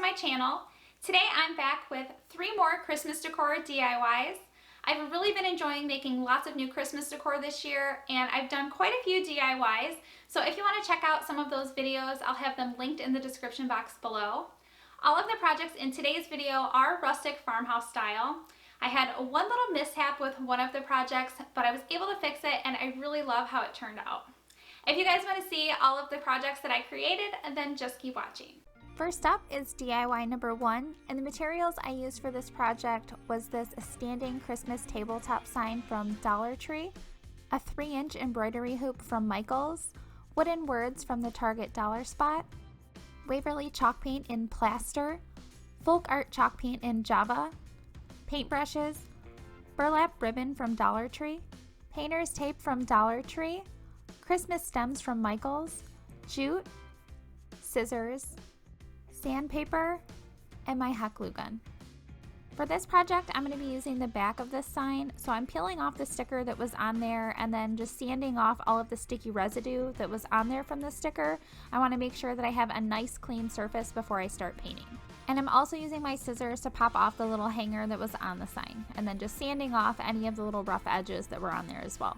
my channel. Today I'm back with 3 more Christmas decor DIYs. I've really been enjoying making lots of new Christmas decor this year, and I've done quite a few DIYs. So if you want to check out some of those videos, I'll have them linked in the description box below. All of the projects in today's video are rustic farmhouse style. I had one little mishap with one of the projects, but I was able to fix it and I really love how it turned out. If you guys want to see all of the projects that I created, then just keep watching. First up is DIY number 1, and the materials I used for this project was this standing Christmas tabletop sign from Dollar Tree, a 3-inch embroidery hoop from Michaels, wooden words from the Target Dollar Spot, Waverly chalk paint in plaster, folk art chalk paint in Java, paintbrushes, burlap ribbon from Dollar Tree, painter's tape from Dollar Tree, Christmas stems from Michaels, jute, scissors, sandpaper, and my hot glue gun. For this project, I'm going to be using the back of this sign, so I'm peeling off the sticker that was on there and then just sanding off all of the sticky residue that was on there from the sticker. I want to make sure that I have a nice clean surface before I start painting. And I'm also using my scissors to pop off the little hanger that was on the sign, and then just sanding off any of the little rough edges that were on there as well.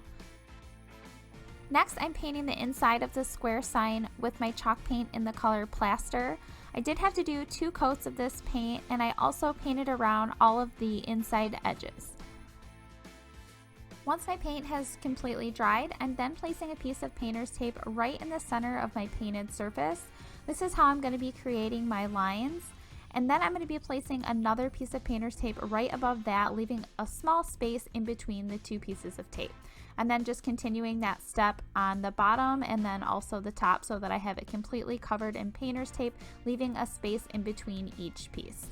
Next, I'm painting the inside of the square sign with my chalk paint in the color plaster. I did have to do 2 coats of this paint, and I also painted around all of the inside edges. Once my paint has completely dried, I'm then placing a piece of painter's tape right in the center of my painted surface. This is how I'm going to be creating my lines. And then I'm going to be placing another piece of painter's tape right above that, leaving a small space in between the 2 pieces of tape. And then just continuing that step on the bottom and then also the top so that I have it completely covered in painter's tape, leaving a space in between each piece.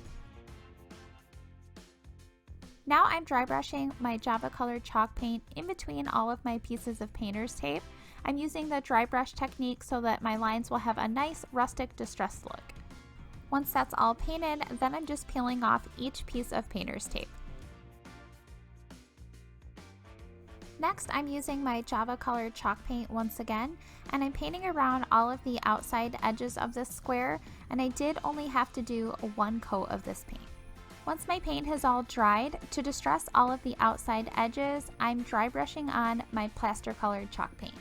Now I'm dry brushing my Java colored chalk paint in between all of my pieces of painter's tape. I'm using the dry brush technique so that my lines will have a nice rustic distressed look. Once that's all painted, then I'm just peeling off each piece of painter's tape. Next, I'm using my Java colored chalk paint once again, and I'm painting around all of the outside edges of this square, and I did only have to do 1 coat of this paint. Once my paint has all dried, to distress all of the outside edges, I'm dry brushing on my plaster colored chalk paint.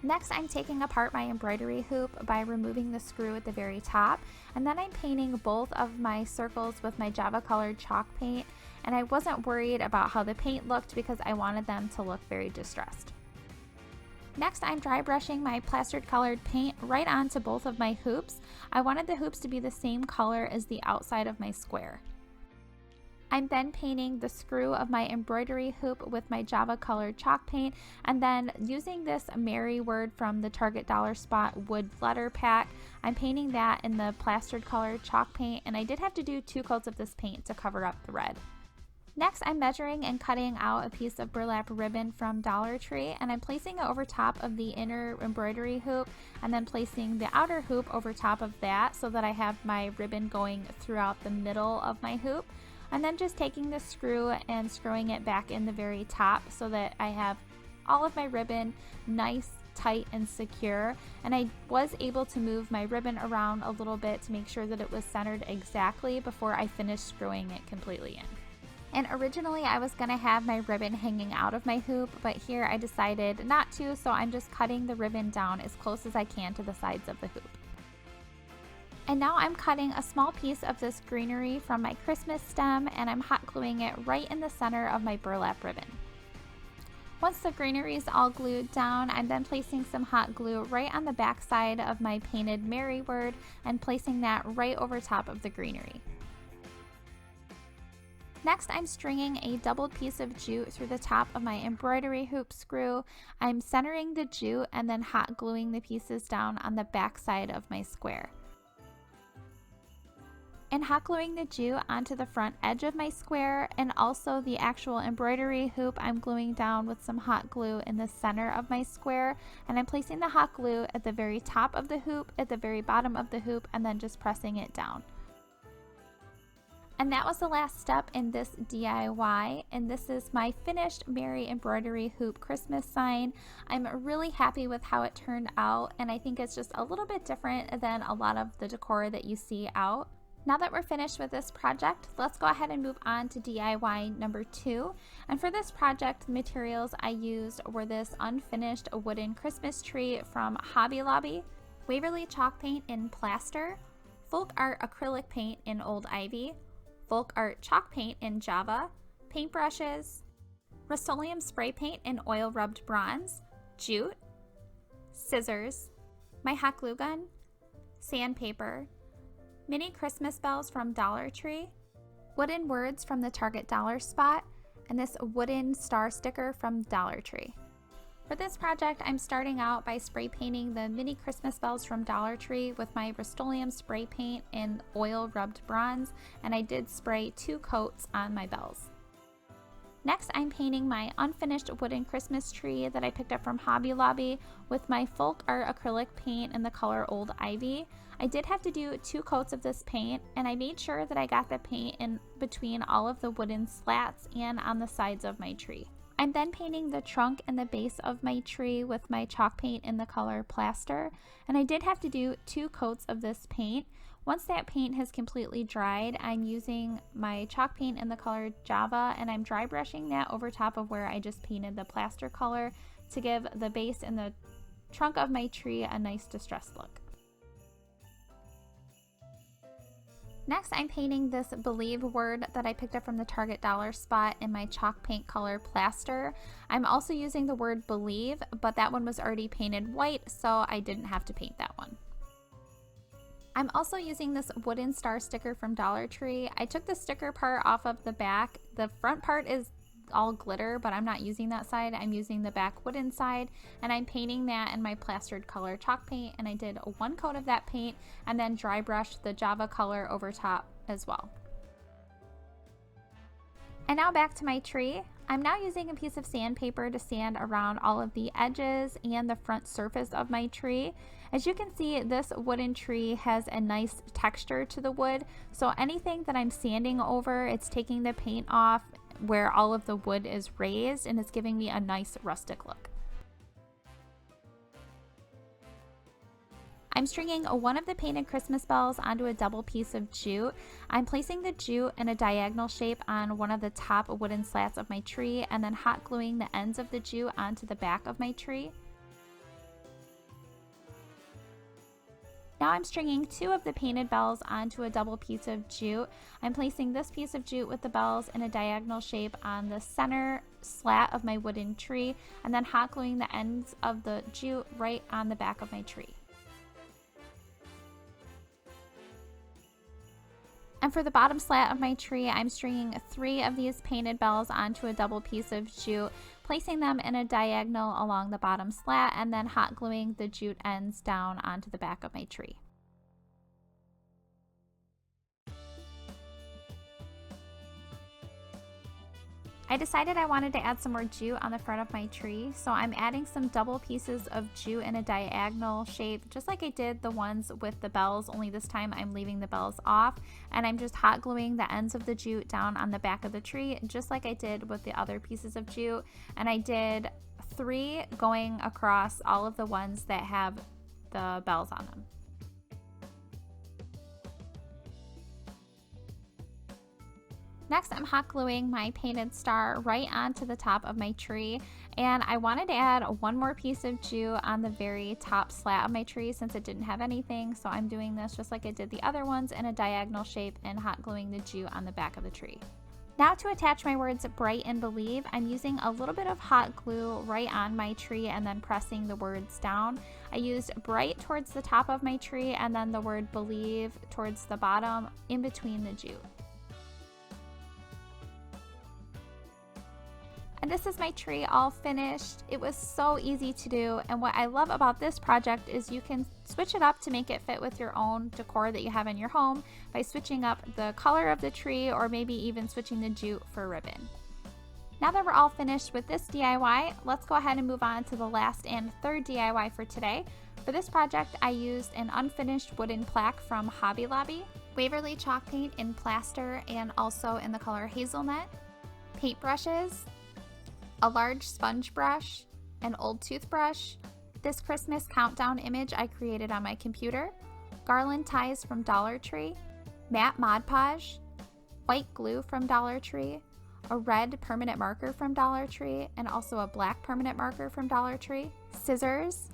Next, I'm taking apart my embroidery hoop by removing the screw at the very top, and then I'm painting both of my circles with my Java colored chalk paint, and I wasn't worried about how the paint looked because I wanted them to look very distressed. Next, I'm dry brushing my plastered colored paint right onto both of my hoops. I wanted the hoops to be the same color as the outside of my square. I'm then painting the screw of my embroidery hoop with my Java colored chalk paint, and then using this Merry word from the Target Dollar Spot wood letter pack, I'm painting that in the plastered colored chalk paint, and I did have to do 2 coats of this paint to cover up the red. Next, I'm measuring and cutting out a piece of burlap ribbon from Dollar Tree, and I'm placing it over top of the inner embroidery hoop and then placing the outer hoop over top of that so that I have my ribbon going throughout the middle of my hoop. And then just taking the screw and screwing it back in the very top so that I have all of my ribbon nice, tight, and secure. And I was able to move my ribbon around a little bit to make sure that it was centered exactly before I finished screwing it completely in. And originally I was going to have my ribbon hanging out of my hoop, but here I decided not to, so I'm just cutting the ribbon down as close as I can to the sides of the hoop. And now I'm cutting a small piece of this greenery from my Christmas stem, and I'm hot gluing it right in the center of my burlap ribbon. Once the greenery is all glued down, I'm then placing some hot glue right on the back side of my painted Merry word and placing that right over top of the greenery. Next, I'm stringing a doubled piece of jute through the top of my embroidery hoop screw. I'm centering the jute and then hot gluing the pieces down on the back side of my square. And hot gluing the jute onto the front edge of my square, and also the actual embroidery hoop I'm gluing down with some hot glue in the center of my square, and I'm placing the hot glue at the very top of the hoop, at the very bottom of the hoop, and then just pressing it down. And that was the last step in this DIY, and this is my finished Merry Embroidery Hoop Christmas sign. I'm really happy with how it turned out, and I think it's just a little bit different than a lot of the decor that you see out. Now that we're finished with this project, let's go ahead and move on to DIY number 2. And for this project, the materials I used were this unfinished wooden Christmas tree from Hobby Lobby, Waverly chalk paint in plaster, folk art acrylic paint in Old Ivy, folk art chalk paint in Java, paintbrushes, Rust-Oleum spray paint in oil rubbed bronze, jute, scissors, my hot glue gun, sandpaper, mini Christmas bells from Dollar Tree, wooden words from the Target Dollar Spot, and this wooden star sticker from Dollar Tree. For this project, I'm starting out by spray painting the mini Christmas bells from Dollar Tree with my Rust-Oleum spray paint in oil rubbed bronze, and I did spray 2 coats on my bells. Next, I'm painting my unfinished wooden Christmas tree that I picked up from Hobby Lobby with my folk art acrylic paint in the color Old Ivy. I did have to do 2 coats of this paint, and I made sure that I got the paint in between all of the wooden slats and on the sides of my tree. I'm then painting the trunk and the base of my tree with my chalk paint in the color plaster, and I did have to do 2 coats of this paint. Once that paint has completely dried, I'm using my chalk paint in the color Java, and I'm dry brushing that over top of where I just painted the plaster color to give the base and the trunk of my tree a nice distressed look. Next, I'm painting this Believe word that I picked up from the Target Dollar Spot in my chalk paint color plaster. I'm also using the word Believe, but that one was already painted white, so I didn't have to paint that one. I'm also using this wooden star sticker from Dollar Tree. I took the sticker part off of the back. The front part is all glitter, but I'm not using that side. I'm using the back wooden side, and I'm painting that in my plastered color chalk paint, and I did 1 coat of that paint and then dry brushed the Java color over top as well. And now back to my tree. I'm now using a piece of sandpaper to sand around all of the edges and the front surface of my tree. As you can see, this wooden tree has a nice texture to the wood, so anything that I'm sanding over, it's taking the paint off where all of the wood is raised, and it's giving me a nice rustic look. I'm stringing one of the painted Christmas bells onto a double piece of jute. I'm placing the jute in a diagonal shape on one of the top wooden slats of my tree, and then hot gluing the ends of the jute onto the back of my tree. Now I'm stringing 2 of the painted bells onto a double piece of jute. I'm placing this piece of jute with the bells in a diagonal shape on the center slat of my wooden tree, and then hot gluing the ends of the jute right on the back of my tree. And for the bottom slat of my tree, I'm stringing 3 of these painted bells onto a double piece of jute, placing them in a diagonal along the bottom slat, and then hot gluing the jute ends down onto the back of my tree. I decided I wanted to add some more jute on the front of my tree, so I'm adding some double pieces of jute in a diagonal shape, just like I did the ones with the bells, only this time I'm leaving the bells off, and I'm just hot gluing the ends of the jute down on the back of the tree, just like I did with the other pieces of jute, and I did 3 going across all of the ones that have the bells on them. Next, I'm hot gluing my painted star right onto the top of my tree, and I wanted to add 1 more piece of jute on the very top slat of my tree since it didn't have anything, so I'm doing this just like I did the other ones in a diagonal shape and hot gluing the jute on the back of the tree. Now to attach my words Bright and Believe, I'm using a little bit of hot glue right on my tree and then pressing the words down. I used Bright towards the top of my tree and then the word Believe towards the bottom in between the jute. And this is my tree all finished. It was so easy to do, and what I love about this project is you can switch it up to make it fit with your own decor that you have in your home by switching up the color of the tree or maybe even switching the jute for ribbon. Now that we're all finished with this DIY, let's go ahead and move on to the last and third DIY for today. For this project, I used an unfinished wooden plaque from Hobby Lobby, Waverly chalk paint in plaster and also in the color hazelnut, paintbrushes, a large sponge brush, an old toothbrush, this Christmas countdown image I created on my computer, garland ties from Dollar Tree, matte Mod Podge, white glue from Dollar Tree, a red permanent marker from Dollar Tree, and also a black permanent marker from Dollar Tree, scissors,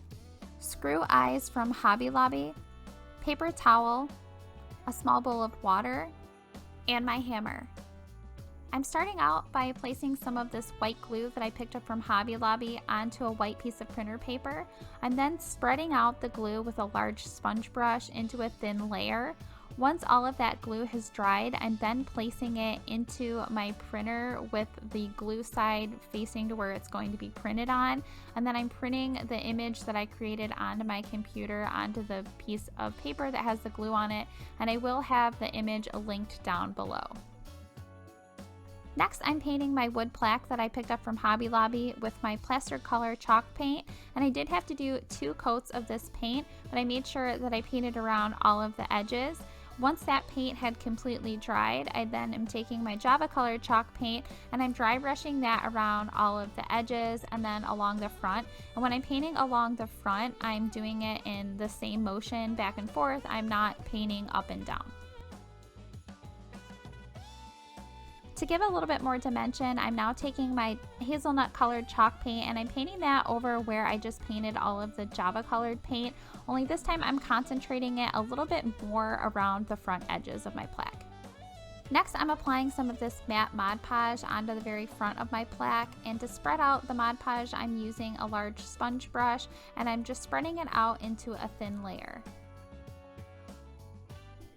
screw eyes from Hobby Lobby, paper towel, a small bowl of water, and my hammer. I'm starting out by placing some of this white glue that I picked up from Hobby Lobby onto a white piece of printer paper. I'm then spreading out the glue with a large sponge brush into a thin layer. Once all of that glue has dried, I'm then placing it into my printer with the glue side facing to where it's going to be printed on. And then I'm printing the image that I created onto my computer onto the piece of paper that has the glue on it. And I will have the image linked down below. Next, I'm painting my wood plaque that I picked up from Hobby Lobby with my plaster color chalk paint, and I did have to do 2 coats of this paint, but I made sure that I painted around all of the edges. Once that paint had completely dried, I then am taking my Java colored chalk paint and I'm dry brushing that around all of the edges and then along the front. And when I'm painting along the front, I'm doing it in the same motion back and forth. I'm not painting up and down. To give a little bit more dimension, I'm now taking my hazelnut colored chalk paint and I'm painting that over where I just painted all of the Java colored paint, only this time I'm concentrating it a little bit more around the front edges of my plaque. Next, I'm applying some of this matte Mod Podge onto the very front of my plaque, and to spread out the Mod Podge, I'm using a large sponge brush and I'm just spreading it out into a thin layer.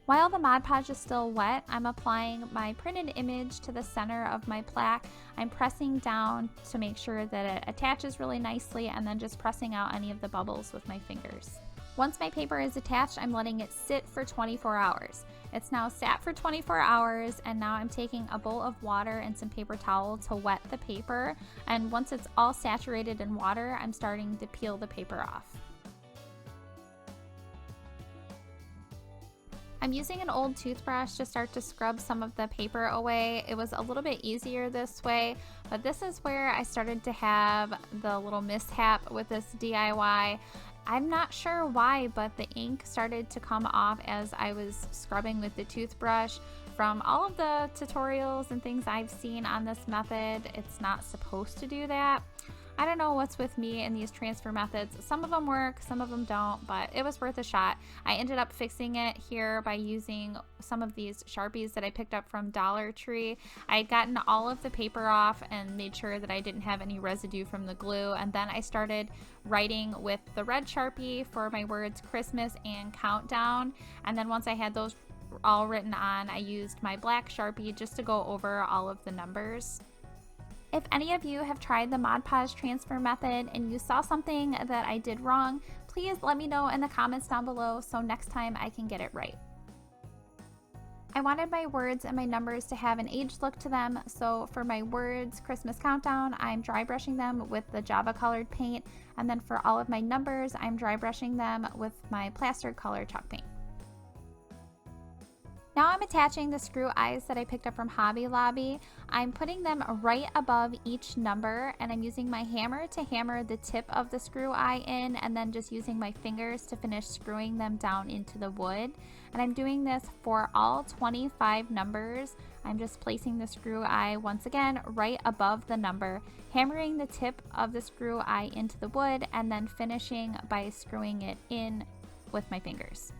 While the Mod Podge is still wet, I'm applying my printed image to the center of my plaque. I'm pressing down to make sure that it attaches really nicely and then just pressing out any of the bubbles with my fingers. Once my paper is attached, I'm letting it sit for 24 hours. It's now sat for 24 hours and now I'm taking a bowl of water and some paper towel to wet the paper, and once it's all saturated in water, I'm starting to peel the paper off. I'm using an old toothbrush to start to scrub some of the paper away. It was a little bit easier this way, but this is where I started to have the little mishap with this DIY. I'm not sure why, but the ink started to come off as I was scrubbing with the toothbrush. From all of the tutorials and things I've seen on this method, it's not supposed to do that. I don't know what's with me and these transfer methods. Some of them work, some of them don't, but it was worth a shot. I ended up fixing it here by using some of these Sharpies that I picked up from Dollar Tree. I had gotten all of the paper off and made sure that I didn't have any residue from the glue, and then I started writing with the red Sharpie for my words Christmas and countdown, and then once I had those all written on, I used my black Sharpie just to go over all of the numbers. If any of you have tried the Mod Podge transfer method and you saw something that I did wrong, please let me know in the comments down below so next time I can get it right. I wanted my words and my numbers to have an aged look to them, so for my words Christmas countdown, I'm dry brushing them with the Java colored paint, and then for all of my numbers, I'm dry brushing them with my plaster colored chalk paint. Now I'm attaching the screw eyes that I picked up from Hobby Lobby. I'm putting them right above each number, and I'm using my hammer to hammer the tip of the screw eye in, and then just using my fingers to finish screwing them down into the wood. And I'm doing this for all 25 numbers. I'm just placing the screw eye once again right above the number, hammering the tip of the screw eye into the wood, and then finishing by screwing it in with my fingers.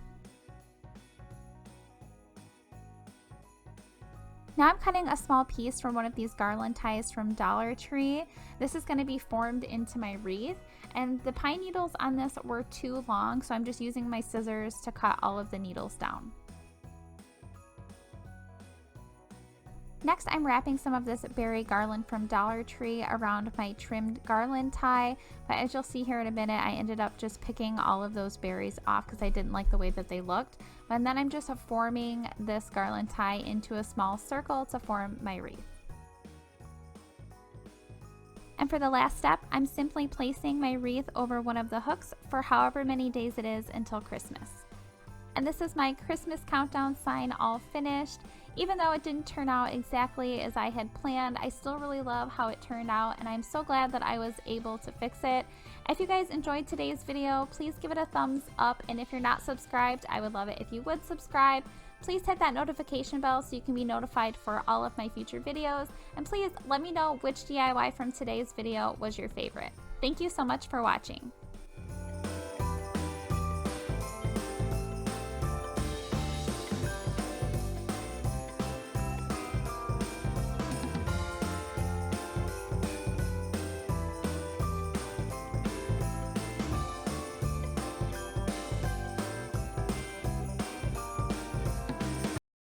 Now I'm cutting a small piece from one of these garland ties from Dollar Tree. This is going to be formed into my wreath, and the pine needles on this were too long, so I'm just using my scissors to cut all of the needles down. Next, I'm wrapping some of this berry garland from Dollar Tree around my trimmed garland tie, but as you'll see here in a minute, I ended up just picking all of those berries off because I didn't like the way that they looked. And then I'm just forming this garland tie into a small circle to form my wreath. And for the last step, I'm simply placing my wreath over one of the hooks for however many days it is until Christmas. And this is my Christmas countdown sign all finished. Even though it didn't turn out exactly as I had planned, I still really love how it turned out, and I'm so glad that I was able to fix it. If you guys enjoyed today's video, please give it a thumbs up, and if you're not subscribed, I would love it if you would subscribe. Please hit that notification bell so you can be notified for all of my future videos, and please let me know which DIY from today's video was your favorite. Thank you so much for watching.